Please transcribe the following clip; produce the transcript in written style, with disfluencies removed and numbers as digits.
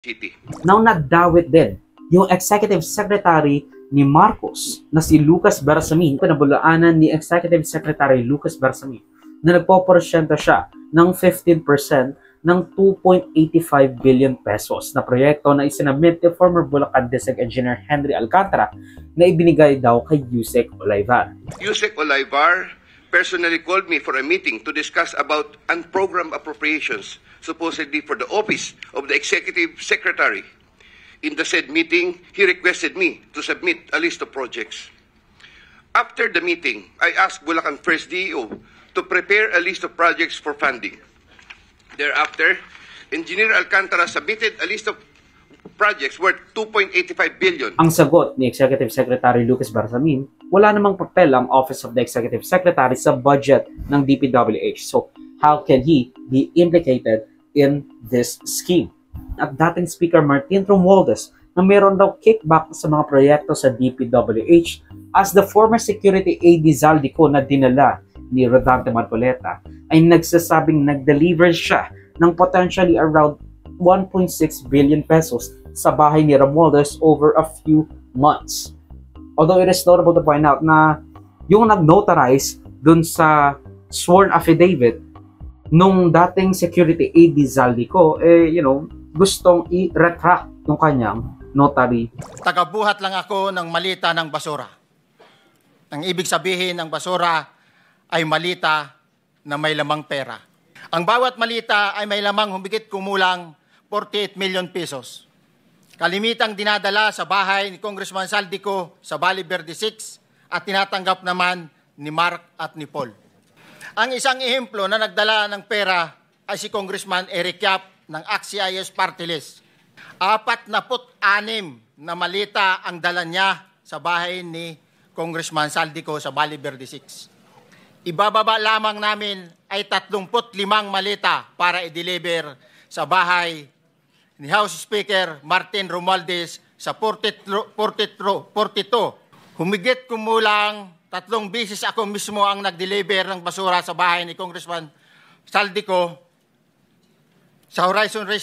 City. Now nadawit din yung Executive Secretary ni Marcos na si Lucas Bersamin, pinabulaanan ni Executive Secretary Lucas Bersamin na nagpoporsyento siya ng 15% ng 2.85 billion pesos na proyekto na isinabit ni former Bulacan District Engineer Henry Alcantara na ibinigay daw kay Yusek Olivar. Yusek Olivar personally called me for a meeting to discuss about unprogrammed appropriations supposedly for the office of the Executive Secretary. In the said meeting, he requested me to submit a list of projects. After the meeting, I asked Bulacan First DEO to prepare a list of projects for funding. Thereafter, Engineer Alcantara submitted a list of projects worth 2.85 billion. Ang sagot ni Executive Secretary Lucas Bersamin, wala namang papel ang Office of the Executive Secretary sa budget ng DPWH. So, how can he be implicated in this scheme? At dating Speaker Martin Romualdez na mayroon daw kickback sa mga proyekto sa DPWH as the former security AD Zaldico na dinala ni Rodante Marcoleta ay nagsasabing nag-deliver siya ng potentially around 1.6 billion pesos sa bahay ni Romualdez over a few months. Although it is notable to point out na yung nag-notarize dun sa sworn affidavit nung dating security AD Zaldico, gustong i-retract yung kanyang notary. Tagabuhat lang ako ng malita ng basura. Ang ibig sabihin ng basura ay malita na may lamang pera. Ang bawat malita ay may lamang humigit kumulang 48 million pesos. Kalimitang dinadala sa bahay ni Congressman Zaldico sa Valle Verde 6 at tinatanggap naman ni Mark at ni Paul. Ang isang ehemplo na nagdala ng pera ay si Congressman Eric Yap ng AXIS Party List. 46 na malita ang dala niya sa bahay ni Congressman Zaldico sa Valle Verde 6. Ibababa lamang namin ay 35 malita para i-deliver sa bahay ni House Speaker Martin Romualdez sa 42. Humigit kumulang 3 beses ako mismo ang nag-deliver ng basura sa bahay ni Congressman Zaldico sa Horizon Race